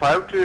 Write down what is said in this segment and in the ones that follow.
5 to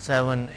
7,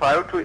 5 to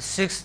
6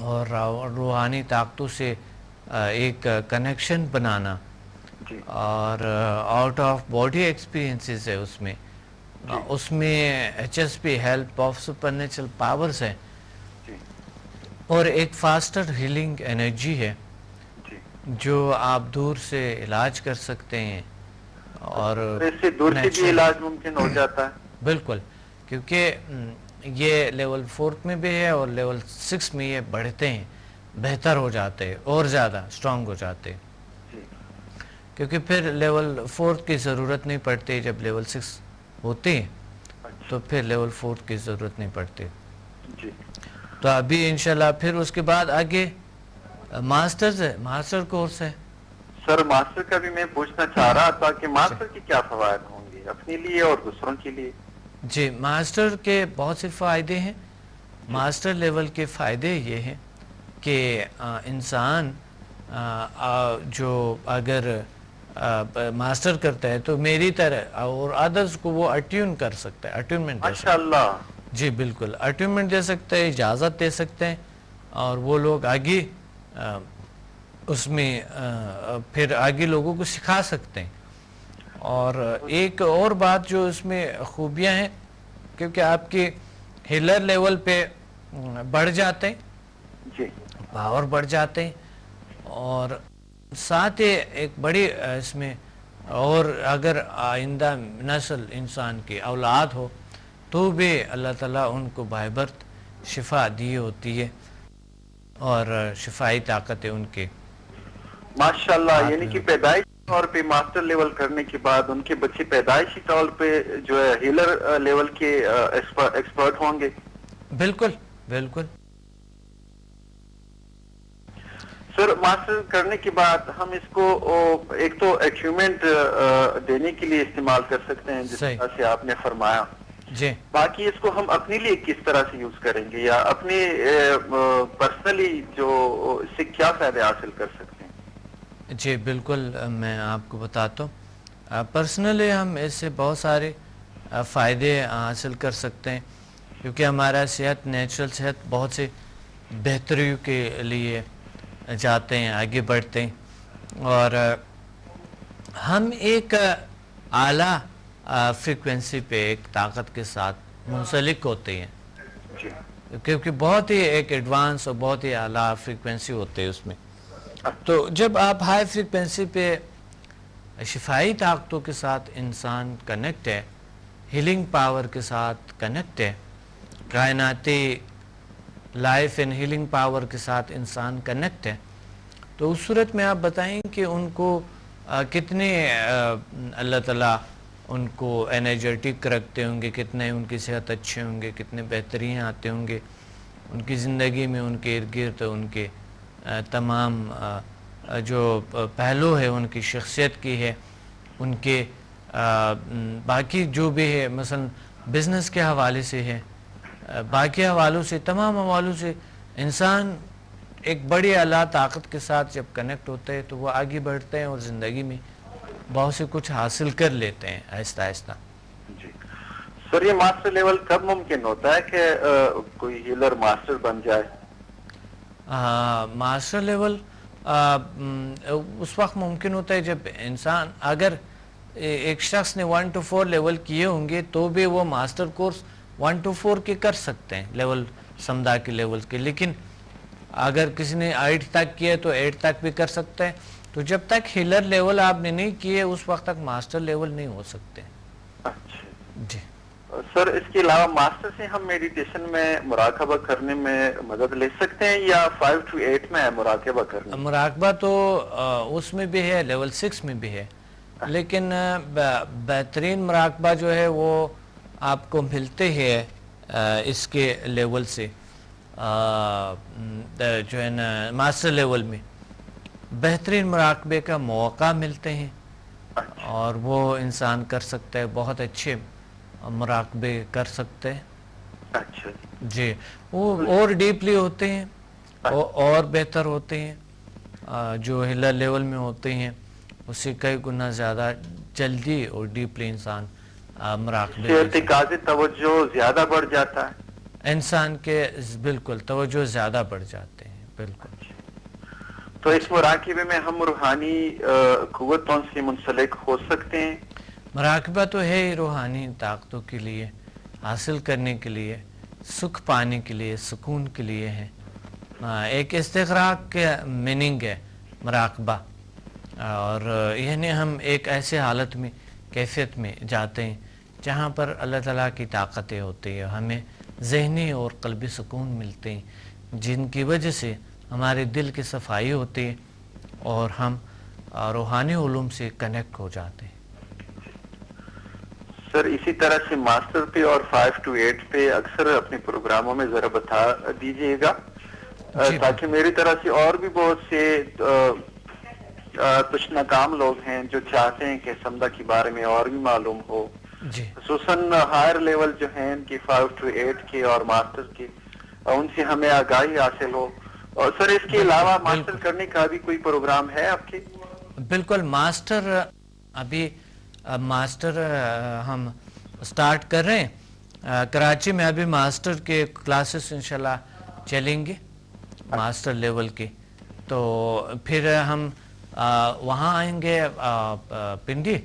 اور روحانی طاقتوں سے ایک کنیکشن بنانا، جی اور آؤٹ آف باڈی ایکسپیرینسز ہے اس میں، اس میں HSP help of super natural powers ہے، جی اور ایک فاسٹر ہیلنگ انرجی ہے جی جو آپ دور سے علاج کر سکتے ہیں، اور اس سے دور سے بھی نیچرل، علاج ممکن ہو جاتا ہے؟ بالکل، کیونکہ یہ لیول 4 میں بھی ہے اور لیول 6 میں یہ بڑھتے ہیں، بہتر ہو جاتے ہیں اور زیادہ اسٹرانگ ہو جاتے ہیں، جی کیونکہ پھر لیول 4 کی ضرورت نہیں پڑتی، جب لیول 6 ہوتی ہے اچھا تو پھر لیول 4 کی ضرورت نہیں پڑتی۔ جی تو ابھی انشاءاللہ پھر اس کے بعد آگے ماسٹرز ہے، ماسٹر کورس ہے۔ سر ماسٹر کا بھی میں پوچھنا چاہ رہا تھا کہ ماسٹر کے کیا فوائد ہوں گے اپنے لیے اور دوسروں کے لیے؟ جی، ماسٹر کے بہت سے فائدے ہیں۔ ماسٹر لیول کے فائدے یہ ہیں کہ انسان جو اگر ماسٹر کرتا ہے تو میری طرح اور ادرس کو وہ اٹیون کر سکتا ہے، اٹیونمنٹ دے سکتا ہے۔ ماشاءاللہ، جی بالکل، اٹیونمنٹ دے سکتے ہیں، اجازت دے سکتے ہیں، اور وہ لوگ آگے اس میں پھر آگے لوگوں کو سکھا سکتے ہیں۔ اور ایک اور بات جو اس میں خوبیاں ہیں، کیونکہ آپ کے ہیلر لیول پہ بڑھ جاتے ہیں، جی پاور بڑھ جاتے ہیں، اور ساتھ ہی ایک بڑی اس میں، اور اگر آئندہ نسل انسان کی اولاد ہو تو بھی اللہ تعالیٰ ان کو بائے برتھ شفا دی ہوتی ہے، اور شفائی طاقت ہے ان کے۔ ماشاءاللہ، یعنی کہ پیدائشی طور پہ ماسٹر لیول کرنے کے بعد ان کے بچے پیدائشی طور پہ جو ہے ہیلر لیول کے ایکسپرٹ ہوں گے؟ بالکل بالکل۔ سر ماسٹر کرنے کے بعد ہم اس کو ایک تو اچیومنٹ دینے کے لیے استعمال کر سکتے ہیں جس صحیح، طرح سے آپ نے فرمایا، جی باقی اس کو ہم اپنے لیے کس طرح سے یوز کریں گے، یا اپنے پرسنلی جو اس سے کیا فائدے حاصل کر سکتے ہیں؟ جی بالکل، میں آپ کو بتاتا ہوں، پرسنلی ہم اس سے بہت سارے فائدے حاصل کر سکتے ہیں، کیونکہ ہمارا صحت، نیچرل صحت بہت سے بہتری کے لیے جاتے ہیں، آگے بڑھتے ہیں، اور ہم ایک اعلیٰ فریکوینسی پہ ایک طاقت کے ساتھ منسلک ہوتے ہیں، جی کیونکہ بہت ہی ایک ایڈوانس اور بہت ہی اعلیٰ فریکوینسی ہوتے ہے اس میں۔ تو جب آپ ہائی فریکوینسی پہ شفائی طاقتوں کے ساتھ انسان کنیکٹ ہے، ہیلنگ پاور کے ساتھ کنیکٹ ہے، کائناتی لائف اینڈ ہیلنگ پاور کے ساتھ انسان کنیکٹ ہے، تو اس صورت میں آپ بتائیں کہ ان کو کتنے اللہ تعالیٰ ان کو انرجیٹک رکھتے ہوں گے، کتنے ان کی صحت اچھے ہوں گے، کتنے بہترین آتے ہوں گے ان کی زندگی میں، ان کے ارد گرد ان کے تمام جو پہلو ہے ان کی شخصیت کی ہے، ان کے باقی جو بھی ہے، مثلا بزنس کے حوالے سے ہے، باقی حوالوں سے، تمام حوالوں سے انسان ایک بڑی اعلیٰ طاقت کے ساتھ جب کنیکٹ ہوتے ہیں تو وہ آگے بڑھتے ہیں اور زندگی میں بہت سے کچھ حاصل کر لیتے ہیں آہستہ آہستہ۔ جی سر، یہ ماسٹر لیول کب ممکن ہوتا ہے کہ کوئی ہیلر ماسٹر بن جائے؟ ماسٹر لیول اس وقت ممکن ہوتا ہے جب انسان، اگر ایک شخص نے 1 to 4 لیول کیے ہوں گے تو بھی وہ ماسٹر کورس 1 to 4 کے کر سکتے ہیں، لیول سمدھا کے لیول کے، لیکن اگر کسی نے 8 تک کیا تو 8 تک بھی کر سکتے ہیں۔ تو جب تک ہیلر لیول آپ نے نہیں کیے اس وقت تک ماسٹر لیول نہیں ہو سکتے۔ اچھا جی سر، اس کے علاوہ ماسٹر سے ہم میڈیٹیشن میں مراقبہ کرنے میں مدد لے سکتے ہیں یا 5 to 8 میں ہے مراقبہ کرنا؟ مراقبہ تو اس میں بھی ہے، لیول 6 میں بھی ہے، لیکن بہترین مراقبہ جو ہے وہ آپ کو ملتے ہیں اس کے لیول سے، جو ہے نا ماسٹر لیول میں بہترین مراقبے کا موقع ملتے ہیں، اور وہ انسان کر سکتا ہے، بہت اچھے مراقبے کر سکتے ہیں۔ اچھا جی، وہ اور ڈیپلی ہوتے ہیں اور بہتر ہوتے ہیں، جو ہیلر لیول میں ہوتے ہیں اس سے کئی گنا زیادہ جلدی اور ڈیپلی انسان مراقبے ارتکازی توجہ زیادہ بڑھ جاتا ہے۔ انسان کے بالکل توجہ زیادہ بڑھ جاتے ہیں. بالکل. تو اس مراقبے میں ہم روحانی قوتوں سے منسلک ہو سکتے ہیں؟ مراقبہ تو ہے ہی روحانی طاقتوں کے لیے حاصل کرنے کے لیے، سکھ پانے کے لیے، سکون کے لیے ہے. ایک استغراق کا میننگ ہے مراقبہ، اور یعنی ہم ایک ایسے حالت میں کیفیت میں جاتے ہیں جہاں پر اللہ تعالیٰ کی طاقتیں ہوتی ہیں، ہمیں ذہنی اور قلبی سکون ملتے ہیں، جن کی وجہ سے ہمارے دل کی صفائی ہوتی ہے اور ہم روحانی علوم سے کنیکٹ ہو جاتے ہیں. سر اسی طرح سے ماسٹر پہ اور 5 to 8 پہ اکثر اپنے پروگراموں میں ذرا بتا دیجئے گا تاکہ میری طرح سے اور بھی بہت سے کچھ ناکام لوگ ہیں جو چاہتے ہیں کہ سمدہ کے بارے میں اور بھی معلوم ہو، خصوصاً ہائر لیول جو ہیں ان کی 5 to 8 کے اور ماسٹر کے، ان سے ہمیں آگاہی حاصل ہو. اور سر اس کے علاوہ ماسٹر کرنے کا بھی کوئی پروگرام ہے آپ کے؟ بالکل. ماسٹر ابھی ماسٹر ہم سٹارٹ کر رہے ہیں کراچی میں. ابھی ماسٹر کے کلاسز انشاءاللہ چلیں گے ماسٹر لیول کے. تو پھر ہم وہاں آئیں گے پنڈی،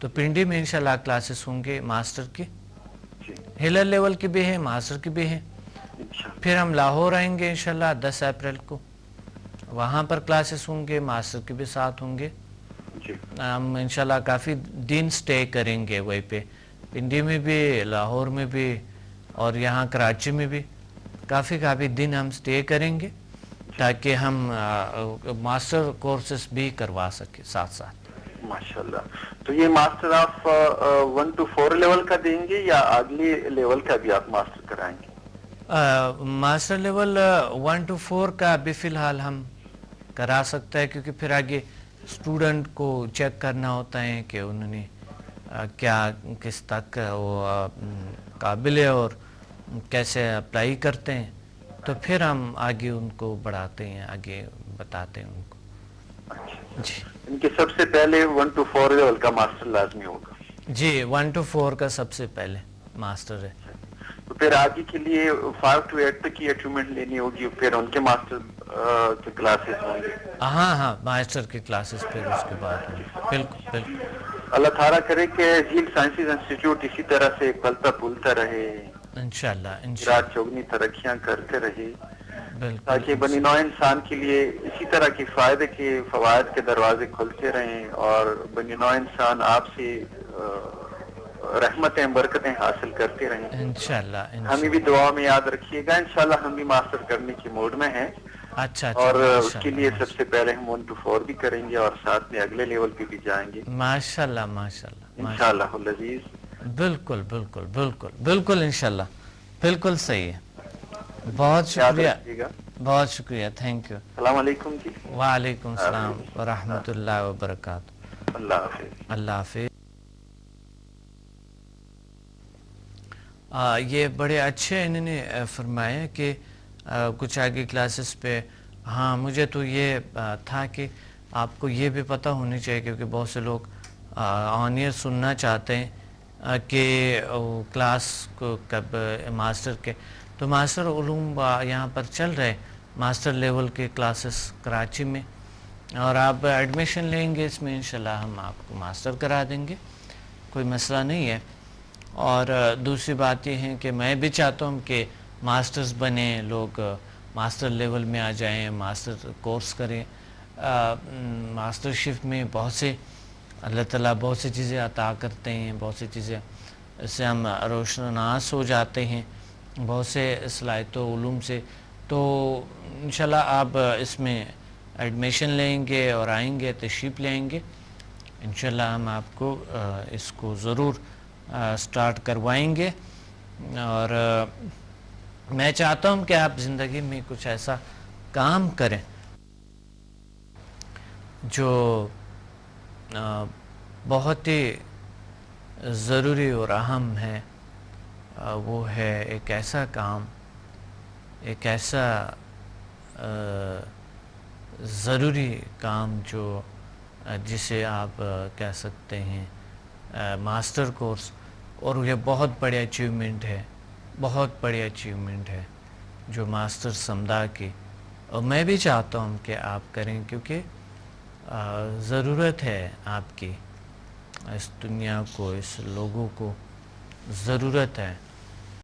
تو پنڈی میں انشاءاللہ کلاسز ہوں گے ماسٹر کی. ہلر لیول کی بھی ہیں، ماسٹر کی بھی ہیں. پھر ہم لاہور آئیں گے انشاءاللہ 10 اپریل کو، وہاں پر کلاسز ہوں گے، ماسٹر کے بھی ساتھ ہوں گے. ہم انشاءاللہ کافی دن سٹے کریں گے وہیں پہ، پنڈی میں بھی، لاہور میں بھی، اور یہاں کراچی میں بھی کافی دن ہم سٹے کریں گے تاکہ ہم ماسٹر کورسز بھی کروا سکیں ساتھ ساتھ. ماشاءاللہ. تو یہ ماسٹر آپ 1 to 4 لیول کا دیں گے یا اگلی لیول کا بھی آپ ماسٹر کرائیں گے؟ ماسٹر لیول 1 to 4 کا ابھی فی الحال ہم کرا سکتا ہے، کیونکہ پھر آگے اسٹوڈنٹ کو چیک کرنا ہوتا ہے کہ انہوں نے کیا کس تک وہ قابل ہے اور کیسے اپلائی کرتے ہیں، تو پھر ہم آگے ان کو بڑھاتے ہیں، آگے بتاتے ہیں ان کو. جی ان کے سب سے پہلے 1 to 4 لیول کا ماسٹر لازمی ہوگا؟ جی 1 to 4 کا سب سے پہلے ماسٹر ہے. تو پھر آگے کے لیے 5 to 8 تک کی اچیومنٹ لینی ہوگی، پھر ان کے ماسٹر کے کلاسز ہوں گے؟ ہاں ماسٹر کے کلاسز پھر اس کے بعد ہوں گے. بالکل بالکل. اللہ تعالیٰ کرے کہ جھیل سائنسز انسٹیٹیوٹ اسی طرح سے پلتا پھولتا رہے، انشاءاللہ رات چوگنی ترقیاں کرتے رہے، بالکل، تاکہ بنی نوع انسان کے لیے اسی طرح کے فائدے کے فوائد کے دروازے کھلتے رہیں، اور بنی نوع انسان آپ سے رحمتیں برکتیں حاصل کرتے رہیں. انشاءاللہ. ہمیں بھی دعا میں یاد رکھیے گا. انشاءاللہ ہم بھی ماسٹر کرنے کی موڈ میں ہیں. اچھا. اور اس کے لیے سب سے پہلے ہم 1 to 4 بھی کریں گے اور ساتھ میں اگلے لیول پہ بھی جائیں گے ماشاءاللہ انشاءاللہ العزیز. بالکل بالکل بالکل بالکل انشاءاللہ. بالکل صحیح ہے. بہت شکریہ، بہت شکریہ. Thank you. السلام علیکم جی. وعلیکم السلام ورحمۃ اللہ وبرکاتہ. اللہ حافظ. اللہ حافظ. یہ بڑے اچھے انہوں نے فرمایا کہ کچھ آگے کلاسز پہ. ہاں مجھے تو یہ تھا کہ آپ کو یہ بھی پتہ ہونی چاہیے، کیونکہ بہت سے لوگ آن ایئر سننا چاہتے ہیں کہ کلاس کو کب ماسٹر کے. تو ماسٹر علوم یہاں پر چل رہے ماسٹر لیول کے کلاسز کراچی میں، اور آپ ایڈمیشن لیں گے اس میں انشاءاللہ ہم آپ کو ماسٹر کرا دیں گے، کوئی مسئلہ نہیں ہے. اور دوسری بات یہ ہے کہ میں بھی چاہتا ہوں کہ ماسٹرز بنیں، لوگ ماسٹر لیول میں آ جائیں، ماسٹر کورس کریں. ماسٹر شپ میں بہت سے اللہ تعالیٰ بہت سی چیزیں عطا کرتے ہیں، بہت سی چیزیں اس سے ہم روشناس ہو جاتے ہیں بہت سے صلاحیت و علوم سے. تو انشاءاللہ آپ اس میں ایڈمیشن لیں گے اور آئیں گے، تشریف لیں گے، انشاءاللہ ہم آپ کو اس کو ضرور سٹارٹ کروائیں گے. اور میں چاہتا ہوں کہ آپ زندگی میں کچھ ایسا کام کریں جو بہت ہی ضروری اور اہم ہے. وہ ہے ایک ایسا کام، ایک ایسا ضروری کام جو جسے آپ کہہ سکتے ہیں ماسٹر کورس. اور یہ بہت بڑی اچیومنٹ ہے بہت بڑی اچیومنٹ ہے جو ماسٹر سمدہ کی، اور میں بھی چاہتا ہوں کہ آپ کریں، کیونکہ ضرورت ہے آپ کی، اس دنیا کو، اس لوگوں کو ضرورت ہے